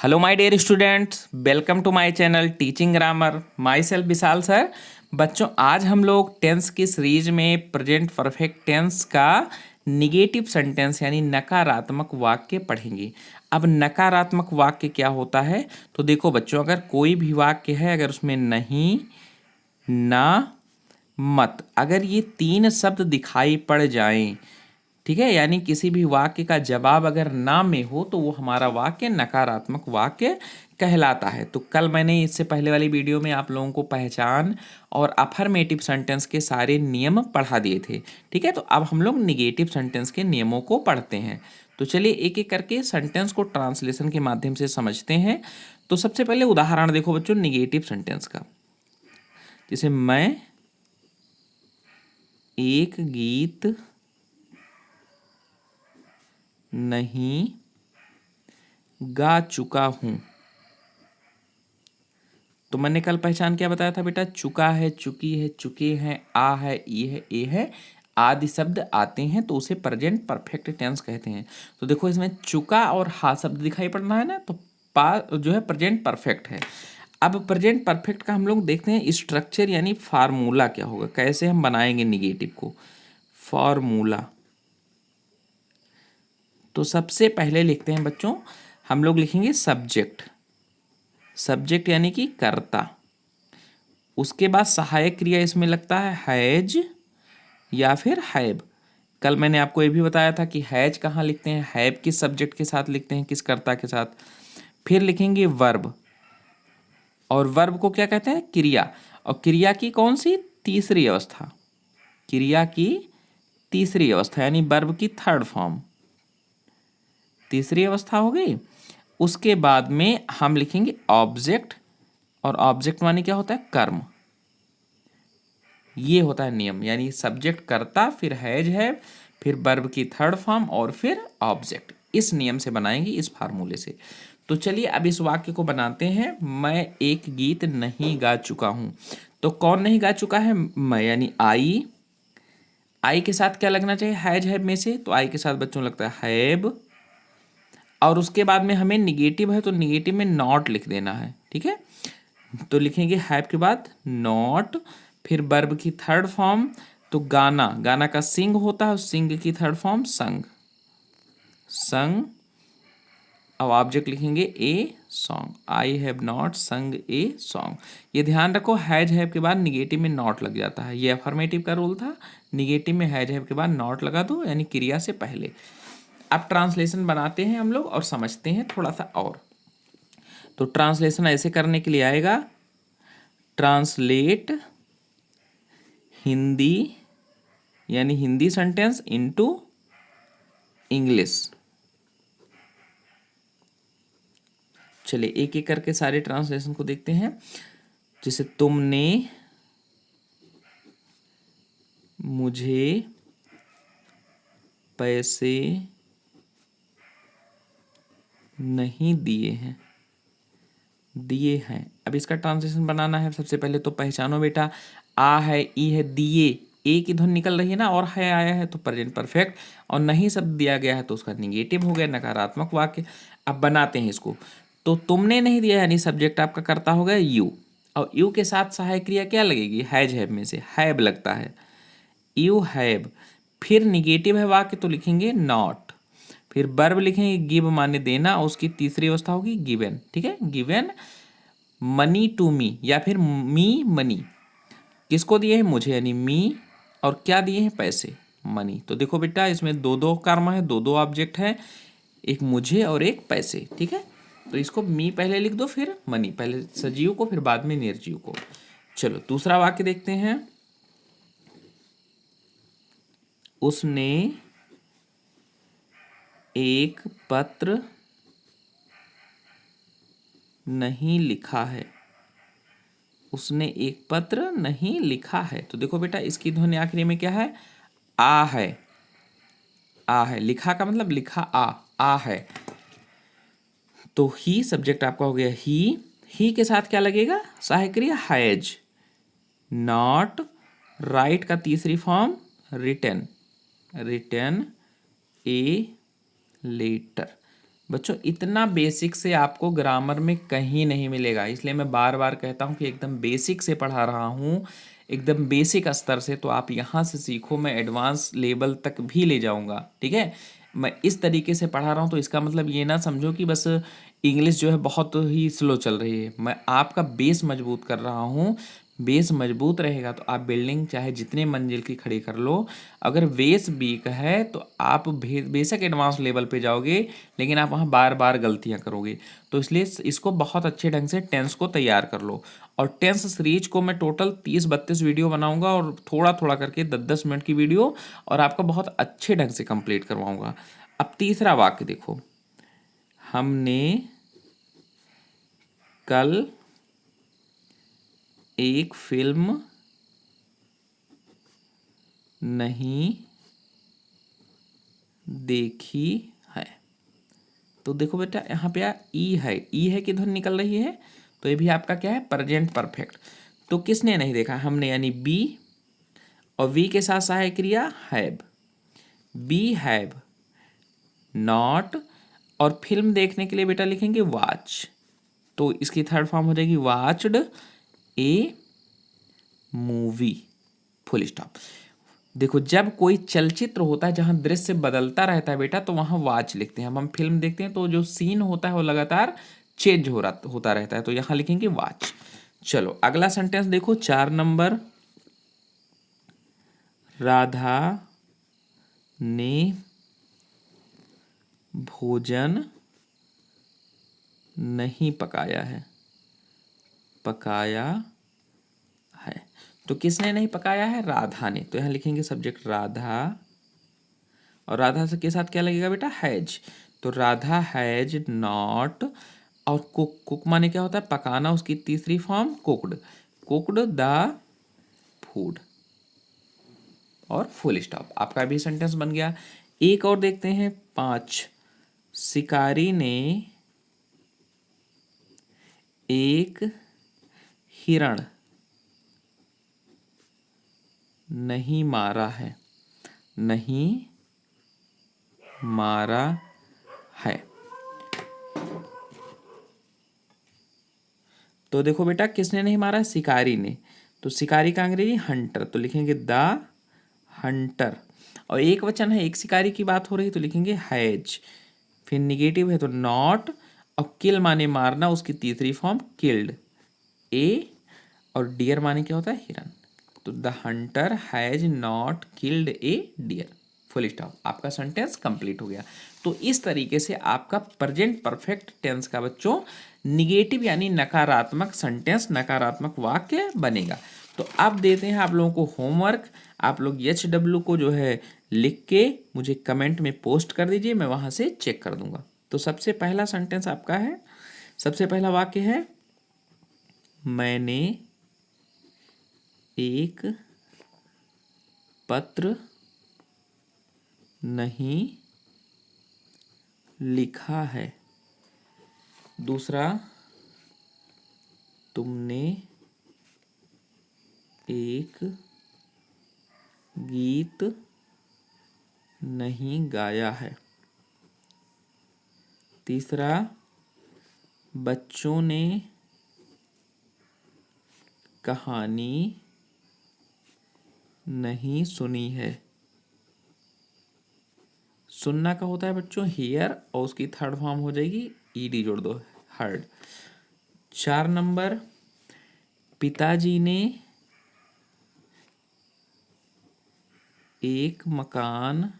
Hello my dear students, welcome to my channel teaching grammar. My self Vishal. बच्चों, आज हम लोग tense की सीरीज में प्रेजेंट परफेक्ट टेंस का निगेटिव सेंटेंस यानी नकारात्मक वाक्य पढ़ेंगे। अब नकारात्मक वाक्य क्या होता है, तो देखो बच्चों, अगर कोई भी वाक्य है, अगर उसमें नहीं, ना, मत, अगर ये तीन शब्द दिखाई पड़ जाएं, ठीक है, यानी किसी भी वाक्य का जवाब अगर ना में हो तो वो हमारा वाक्य नकारात्मक वाक्य कहलाता है। तो कल मैंने इससे पहले वाली वीडियो में आप लोगों को पहचान और अफर्मेटिव सेंटेंस के सारे नियम पढ़ा दिए थे। ठीक है, तो अब हम लोग निगेटिव सेंटेंस के नियमों को पढ़ते हैं। तो चलिए एक एक करके सेंटेंस को ट्रांसलेशन के माध्यम से समझते हैं। तो सबसे पहले उदाहरण देखो बच्चों निगेटिव सेंटेंस का। जैसे मैं एक गीत नहीं गा चुका हूं। तो मैंने कल पहचान क्या बताया था बेटा? चुका है, चुकी है, चुके हैं, आ है, ये है, ए है, आदि शब्द आते हैं तो उसे प्रेजेंट परफेक्ट टेंस कहते हैं। तो देखो इसमें चुका और हा शब्द दिखाई पड़ना है ना, तो पा जो है प्रेजेंट परफेक्ट है। अब प्रेजेंट परफेक्ट का हम लोग देखते हैं स्ट्रक्चर यानी फार्मूला क्या होगा, कैसे हम बनाएंगे निगेटिव को। फार्मूला, तो सबसे पहले लिखते हैं बच्चों, हम लोग लिखेंगे सब्जेक्ट। सब्जेक्ट यानी कि कर्ता। उसके बाद सहायक क्रिया इसमें लगता है हैज या फिर हैव। कल मैंने आपको ये भी बताया था कि हैज कहाँ लिखते हैं, हैव किस सब्जेक्ट के साथ लिखते हैं, किस कर्ता के साथ। फिर लिखेंगे वर्ब, और वर्ब को क्या कहते हैं? क्रिया। और क्रिया की कौन सी? तीसरी अवस्था। क्रिया की तीसरी अवस्था यानी वर्ब की थर्ड फॉर्म, तीसरी अवस्था हो गई। उसके बाद में हम लिखेंगे ऑब्जेक्ट, और ऑब्जेक्ट माने क्या होता है? कर्म। ये होता है नियम, यानी सब्जेक्ट कर्ता, फिर हैज है, फिर वर्ब की थर्ड फॉर्म और फिर ऑब्जेक्ट। इस नियम से बनाएंगे, इस फार्मूले से। तो चलिए अब इस वाक्य को बनाते हैं। मैं एक गीत नहीं गा चुका हूं। तो कौन नहीं गा चुका है? मैं, यानी आई। आई के साथ क्या लगना चाहिए? हैज हैव में से, तो आई के साथ बच्चों लगता है हैव। और उसके बाद में हमें निगेटिव है तो निगेटिव में नॉट लिख देना है। ठीक है, तो लिखेंगे हैव के बाद नॉट, फिर वर्ब की थर्ड फॉर्म, तो गाना, गाना का सिंग होता है, सिंग की थर्ड फॉर्म संग, संग। अब ऑब्जेक्ट लिखेंगे a song. I have not संग ए सॉन्ग। ये ध्यान रखो, हैज हैव के बाद निगेटिव में नॉट लग जाता है। ये अफर्मेटिव का रूल था, निगेटिव में हैज हैव के बाद नॉट लगा दो, यानी क्रिया से पहले। अब ट्रांसलेशन बनाते हैं हम लोग और समझते हैं थोड़ा सा और। तो ट्रांसलेशन ऐसे करने के लिए आएगा, ट्रांसलेट हिंदी यानी हिंदी सेंटेंस इनटू इंग्लिश। चलिए एक एक करके सारे ट्रांसलेशन को देखते हैं। जैसे तुमने मुझे पैसे नहीं दिए हैं, दिए हैं। अब इसका ट्रांसलेशन बनाना है। सबसे पहले तो पहचानो बेटा, आ है, ई है, दिए, ए की धुन निकल रही है ना, और है आया है तो प्रेजेंट परफेक्ट, और नहीं शब्द दिया गया है तो उसका निगेटिव हो गया, नकारात्मक वाक्य। अब बनाते हैं इसको। तो तुमने नहीं दिया यानी सब्जेक्ट आपका करता हो गया यू, और यू के साथ सहायक क्रिया क्या लगेगी? हैज हैव में से हैव लगता है, यू हैव। फिर निगेटिव है वाक्य तो लिखेंगे नॉट। फिर वर्ब लिखेंगे गिव माने देना, और उसकी तीसरी अवस्था होगी गिवन। ठीक है, गिवन मनी टू मी, या फिर मी मनी। किसको दिए हैं? मुझे, यानी मी। और क्या दिए हैं? पैसे, मनी। तो देखो बेटा इसमें दो दो कर्म है, दो दो ऑब्जेक्ट है, एक मुझे और एक पैसे। ठीक है, तो इसको मी पहले लिख दो, फिर मनी, पहले सजीव को फिर बाद में निर्जीव को। चलो दूसरा वाक्य देखते हैं। उसने एक पत्र नहीं लिखा है, उसने एक पत्र नहीं लिखा है। तो देखो बेटा इसकी ध्वनि आखिरी में क्या है? आ है, आ है। लिखा का मतलब लिखा, आ है। तो ही सब्जेक्ट आपका हो गया ही के साथ क्या लगेगा? सहायक क्रिया हैज। नॉट, राइट का तीसरी form written, written a letter. बच्चों इतना बेसिक से आपको ग्रामर में कहीं नहीं मिलेगा, इसलिए मैं बार बार कहता हूँ कि एकदम बेसिक से पढ़ा रहा हूँ, एकदम बेसिक स्तर से। तो आप यहाँ से सीखो, मैं एडवांस लेवल तक भी ले जाऊँगा, ठीक है। मैं इस तरीके से पढ़ा रहा हूँ तो इसका मतलब ये ना समझो कि बस इंग्लिश जो है बहुत ही स्लो चल रही है। मैं आपका बेस मजबूत कर रहा हूँ। बेस मजबूत रहेगा तो आप बिल्डिंग चाहे जितने मंजिल की खड़ी कर लो, अगर बेस वीक है तो आप बेशक एडवांस लेवल पे जाओगे, लेकिन आप वहाँ बार बार गलतियाँ करोगे। तो इसलिए इसको बहुत अच्छे ढंग से टेंस को तैयार कर लो। और टेंस सीरीज को मैं टोटल 30-32 वीडियो बनाऊंगा, और थोड़ा थोड़ा करके 10-10 मिनट की वीडियो, और आपका बहुत अच्छे ढंग से कंप्लीट करवाऊंगा। अब तीसरा वाक्य देखो, हमने कल एक फिल्म नहीं देखी है। तो देखो बेटा यहाँ पे ई है, ई है की ध्वनि निकल रही है, तो ये भी आपका क्या है, प्रेजेंट परफेक्ट। तो किसने नहीं देखा, हमने, यानी बी, और वी के साथ सहायक क्रिया हैव, बी हैव नॉट, और फिल्म देखने के लिए बेटा लिखेंगे वॉच, तो इसकी थर्ड फॉर्म हो जाएगी वॉच्ड ए मूवी, फुल स्टॉप। देखो जब कोई चलचित्र होता है जहां दृश्य बदलता रहता है बेटा, तो वहां वॉच लिखते हैं। अब हम फिल्म देखते हैं तो जो सीन होता है वो लगातार चेंज होता रहता है, तो यहां लिखेंगे वॉच। चलो अगला सेंटेंस देखो, 4 नंबर, राधा ने भोजन नहीं पकाया है, पकाया है। तो किसने नहीं पकाया है, राधा ने, तो यहाँ लिखेंगे सब्जेक्ट राधा, और राधा से के साथ क्या लगेगा बेटा, हैज, तो राधा हैज नॉट, और कुक, कुक माने क्या होता है, पकाना, उसकी तीसरी form cooked, cooked the food, और फुल स्टॉप। आपका भी सेंटेंस बन गया। एक और देखते हैं, 5, शिकारी ने एक हिरण नहीं मारा है, नहीं मारा है। तो देखो बेटा किसने नहीं मारा, शिकारी ने, तो शिकारी का अंग्रेजी हंटर, तो लिखेंगे द हंटर, और एक वचन है, एक शिकारी की बात हो रही तो लिखेंगे हैज, फिर निगेटिव है तो नॉट, और किल माने मारना, उसकी तीसरी फॉर्म किल्ड ए, और डियर माने क्या होता है, हिरन, तो the hunter has not killed a deer, full stop. आपका सेंटेंस कंप्लीट हो गया। तो इस तरीके से आपका प्रेजेंट परफेक्ट टेंस का बच्चों निगेटिव यानी नकारात्मक सेंटेंस, नकारात्मक वाक्य बनेगा। तो अब देते हैं आप लोगों को होमवर्क। आप लोग HW को जो है लिख के मुझे कमेंट में पोस्ट कर दीजिए, मैं वहाँ से चेक कर दूंगा। तो सबसे पहला सेंटेंस आपका है, सबसे पहला वाक्य है, मैंने एक पत्र नहीं लिखा है। दूसरा, तुमने एक गीत नहीं गाया है। तीसरा, बच्चों ने कहानी नहीं सुनी है। सुनना का होता है बच्चों हियर, और उसकी थर्ड फॉर्म हो जाएगी ईडी जोड़ दो, हर्ड। 4 नंबर, पिताजी ने एक मकान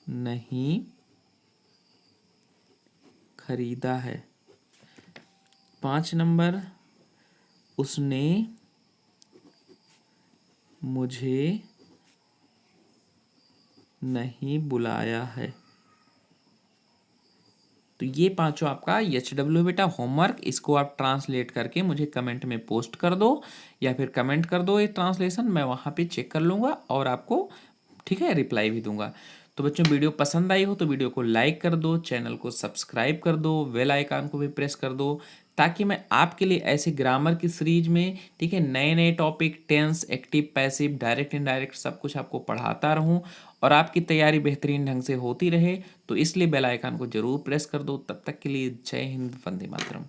नहीं खरीदा है। 5 नंबर, उसने मुझे नहीं बुलाया है। तो ये पांचों आपका HW बेटा होमवर्क, इसको आप ट्रांसलेट करके मुझे कमेंट में पोस्ट कर दो, या फिर कमेंट कर दो ये ट्रांसलेशन, मैं वहाँ पे चेक कर लूँगा और आपको ठीक है रिप्लाई भी दूंगा। तो बच्चों वीडियो पसंद आई हो तो वीडियो को लाइक कर दो, चैनल को सब्सक्राइब कर दो, बेल आइकन को भी प्रेस कर दो, ताकि मैं आपके लिए ऐसे ग्रामर की सीरीज में, ठीक है, नए नए topic, tense, active, passive, direct, indirect सब कुछ आपको पढ़ाता रहूं और आपकी तैयारी बेहतरीन ढंग से होती रहे। तो इसलिए बेल आइकन को जरूर प्रेस कर दो। तब तक के लिए जय हिंद, वंदे मातरम।